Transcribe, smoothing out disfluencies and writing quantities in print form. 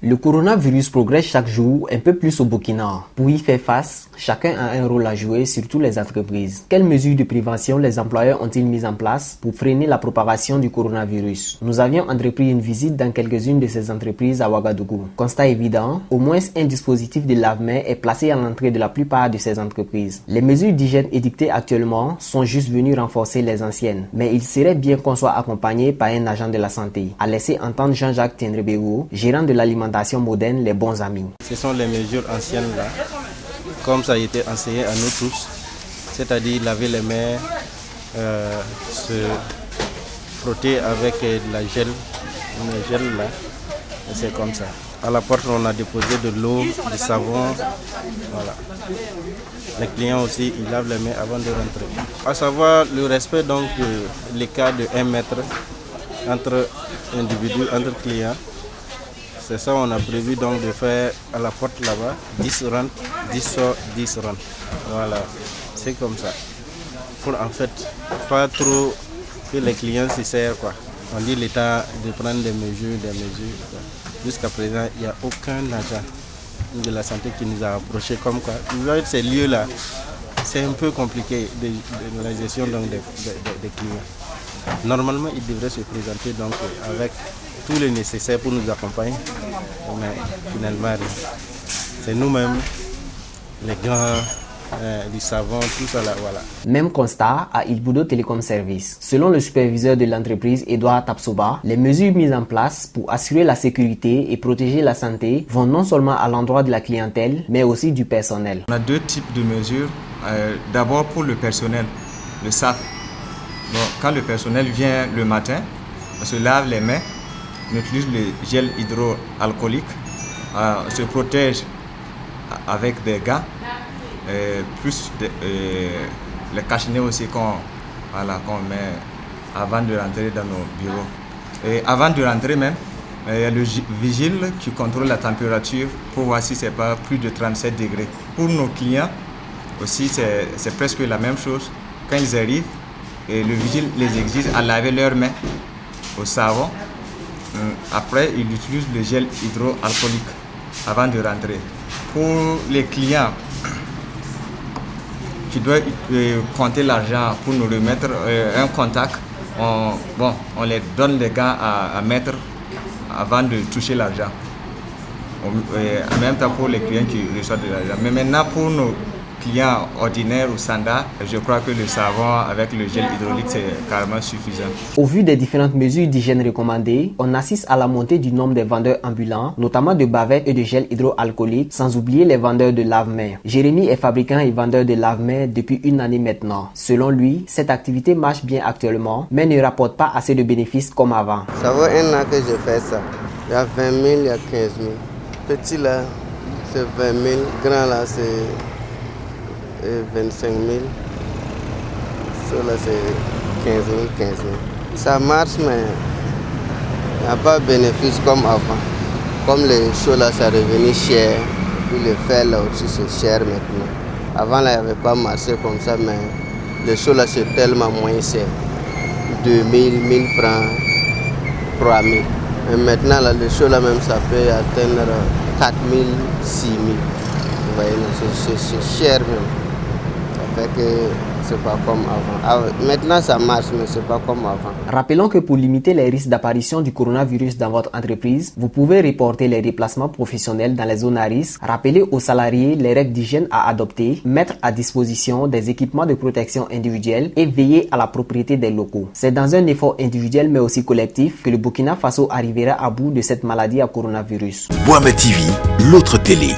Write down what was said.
Le coronavirus progresse chaque jour un peu plus au Burkina. Pour y faire face, chacun a un rôle à jouer, surtout les entreprises. Quelles mesures de prévention les employeurs ont-ils mises en place pour freiner la propagation du coronavirus? Nous avions entrepris une visite dans quelques-unes de ces entreprises à Ouagadougou. Constat évident, au moins un dispositif de lave-mains est placé à l'entrée de la plupart de ces entreprises. Les mesures d'hygiène édictées actuellement sont juste venues renforcer les anciennes, mais il serait bien qu'on soit accompagné par un agent de la santé, a laissé entendre Jean-Jacques Tiendrebego, gérant de l'alimentation moderne, les bons amis. Ce sont les mesures anciennes là, comme ça a été enseigné à nous tous, c'est-à-dire laver les mains, se frotter avec de la gel là, et c'est comme ça. À la porte on a déposé de l'eau, du savon, voilà. Les clients aussi ils lavent les mains avant de rentrer. À savoir le respect donc de l'écart de 1 mètre entre individus, entre clients. C'est ça on a prévu donc de faire à la porte là-bas, 10 rentrent, 10 sortent, 10 rentrent. Voilà, c'est comme ça. Pour en fait pas trop que les clients s'y servent quoi. On dit l'État de prendre des mesures. Jusqu'à présent, il n'y a aucun agent de la santé qui nous a approché comme quoi. Ces lieux-là, c'est un peu compliqué de la gestion donc, des clients. Normalement, ils devraient se présenter donc avec tout le nécessaire pour nous accompagner, mais finalement, c'est nous-mêmes, les gants, du savon, tout ça là, voilà. Même constat à Ilbudo Telecom Service. Selon le superviseur de l'entreprise, Edouard Tapsoba, les mesures mises en place pour assurer la sécurité et protéger la santé vont non seulement à l'endroit de la clientèle, mais aussi du personnel. On a deux types de mesures. D'abord pour le personnel, le SAF. Bon, quand le personnel vient le matin, on se lave les mains, on utilise le gel hydroalcoolique, on se protège avec des gants, plus les cache-nez aussi qu'on met avant de rentrer dans nos bureaux. Et avant de rentrer même, il y a le vigile qui contrôle la température pour voir si ce n'est pas plus de 37 degrés. Pour nos clients aussi, c'est presque la même chose. Quand ils arrivent, et le vigile les exige à laver leurs mains au savon. Après, ils utilisent le gel hydroalcoolique avant de rentrer. Pour les clients qui doivent compter l'argent pour nous remettre un contact, on les donne les gants à mettre avant de toucher l'argent. En même temps pour les clients qui reçoivent de l'argent. Mais maintenant pour nos clients ordinaires ou standards, je crois que le savon avec le gel hydraulique c'est carrément suffisant. Au vu des différentes mesures d'hygiène recommandées, on assiste à la montée du nombre des vendeurs ambulants, notamment de bavettes et de gel hydroalcoolique, sans oublier les vendeurs de lave-mains. Jérémy est fabricant et vendeur de lave-mains depuis une année maintenant. Selon lui, cette activité marche bien actuellement, mais ne rapporte pas assez de bénéfices comme avant. Ça fait 1 an que je fais ça. Il y a 20 000, il y a 15 000. Petit là, c'est 20 000. Grand là, c'est 25 000, ça là c'est 15 000. Ça marche mais il n'y a pas de bénéfice comme avant. Comme les choses là ça revenait cher, puis le fer là aussi c'est cher maintenant. Avant là il n'y avait pas marché comme ça mais les choses là c'est tellement moins cher. 2000, 1000 francs, 3000. Mais maintenant là les choses là même ça peut atteindre 4000, 6000. Vous voyez, c'est cher même. Que c'est pas comme avant. Maintenant ça marche mais c'est pas comme avant. Rappelons que pour limiter les risques d'apparition du coronavirus dans votre entreprise, vous pouvez reporter les déplacements professionnels dans les zones à risque, rappeler aux salariés les règles d'hygiène à adopter, mettre à disposition des équipements de protection individuelle et veiller à la propriété des locaux. C'est dans un effort individuel mais aussi collectif que le Burkina Faso arrivera à bout de cette maladie à coronavirus. Boama TV, l'autre télé.